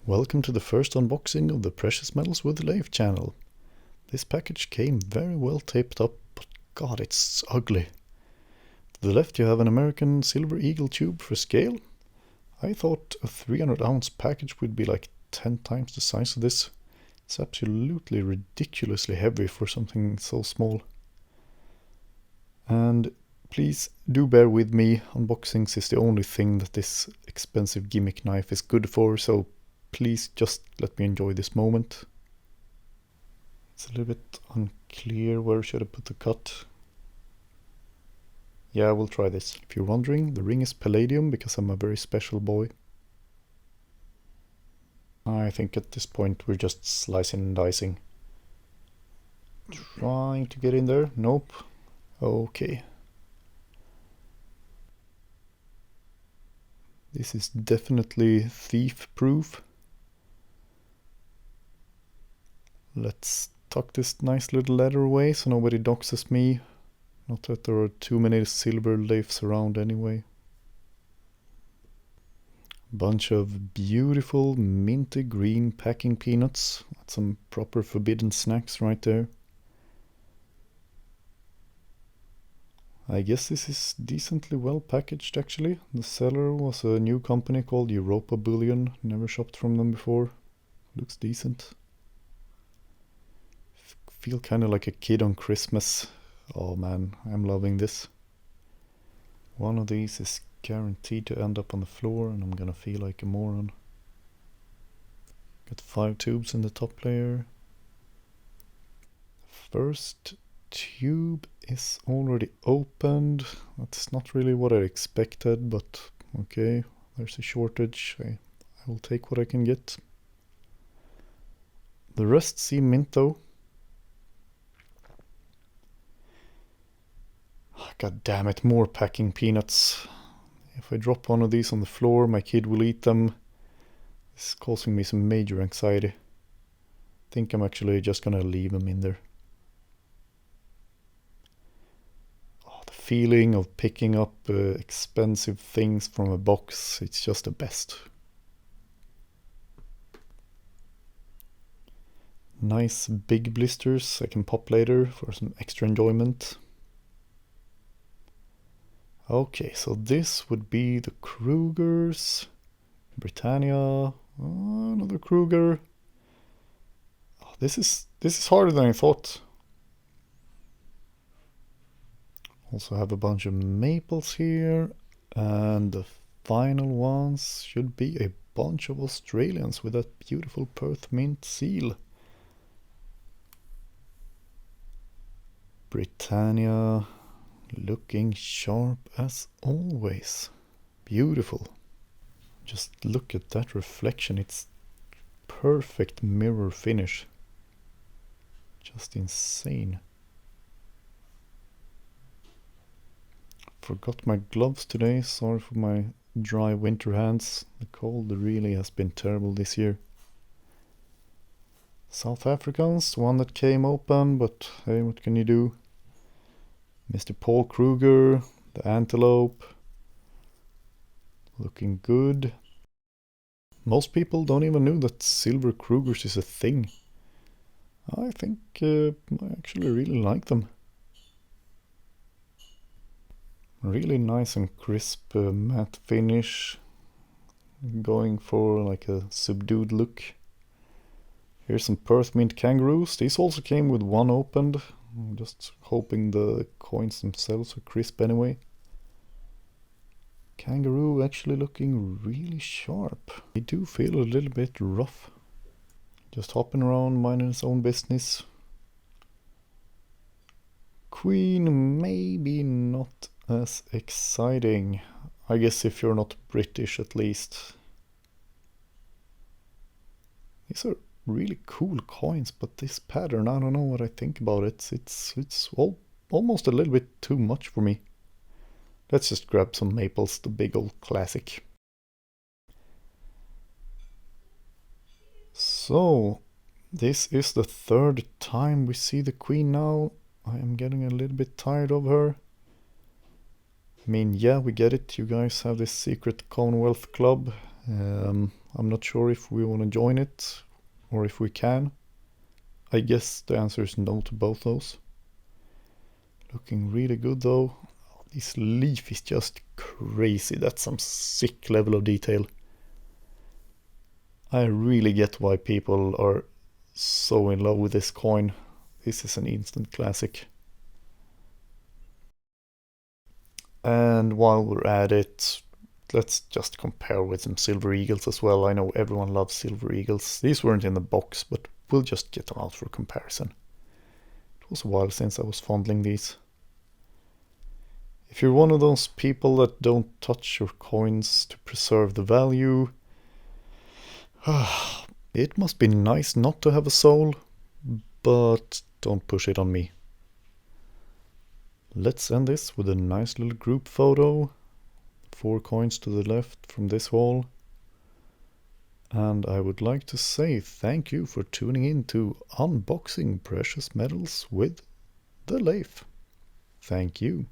Welcome to the first unboxing of the Precious Metals with Leif channel. This package came very well taped up, but god, it's ugly. To the left you have an American silver eagle tube for scale. I thought a 300 ounce package would be like 10 times the size of this. It's absolutely ridiculously heavy for something so small. And please do bear with me, unboxings is the only thing that this expensive gimmick knife is good for, so please just let me enjoy this moment. It's a little bit unclear where should I put the cut. Yeah, we'll try this. If you're wondering, the ring is palladium because I'm a very special boy. I think at this point we're just slicing and dicing. Trying to get in there. Nope. Okay. This is definitely thief-proof. Let's tuck this nice little leather away so nobody doxes me. Not that there are too many silver leaves around anyway. Bunch of beautiful minty green packing peanuts. That's some proper forbidden snacks right there. I guess this is decently well packaged actually. The seller was a new company called Europa Bullion. Never shopped from them before. Looks decent. Feel kind of like a kid on Christmas. Oh man, I'm loving this. One of these is guaranteed to end up on the floor and I'm gonna feel like a moron. Got 5 tubes in the top layer. First tube is already opened. That's not really what I expected, but okay, there's a shortage. I will take what I can get. The rest seem mint though. God damn it, more packing peanuts. If I drop one of these on the floor, my kid will eat them. This is causing me some major anxiety. I think I'm actually just gonna leave them in there. Oh, the feeling of picking up expensive things from a box, it's just the best. Nice big blisters I can pop later for some extra enjoyment. Okay, so this would be the Krugers, Britannia, another Kruger. Oh, this is harder than I thought. Also have a bunch of maples here, and the final ones should be a bunch of Australians with that beautiful Perth Mint seal. Britannia. Looking sharp as always. Beautiful. Just look at that reflection. It's perfect mirror finish. Just insane. Forgot my gloves today. Sorry for my dry winter hands. The cold really has been terrible this year. South Africans, one that came open, but hey, what can you do? Mr. Paul Kruger, the antelope, looking good. Most people don't even know that silver Krugers is a thing. I think I actually really like them. Really nice and crisp matte finish. Going for like a subdued look. Here's some Perth Mint Kangaroos. These also came with one opened. I'm just hoping the coins themselves are crisp anyway. Kangaroo actually looking really sharp. They do feel a little bit rough. Just hopping around minding his own business. Queen maybe not as exciting. I guess if you're not British at least. These are really cool coins, but this pattern, I don't know what I think about it. It's almost a little bit too much for me. Let's just grab some maples, the big old classic. So, this is the third time we see the Queen now. I am getting a little bit tired of her. I mean, yeah, we get it. You guys have this secret Commonwealth club. I'm not sure if we want to join it or if we can. I guess the answer is no to both those. Looking really good though. This leaf is just crazy. That's some sick level of detail. I really get why people are so in love with this coin. This is an instant classic. And while we're at it, let's just compare with some silver eagles as well. I know everyone loves silver eagles. These weren't in the box, but we'll just get them out for comparison. It was a while since I was fondling these. If you're one of those people that don't touch your coins to preserve the value, it must be nice not to have a soul, but don't push it on me. Let's end this with a nice little group photo. 4 coins to the left from this haul. And I would like to say thank you for tuning in to Unboxing Precious Metals with the Leif. Thank you.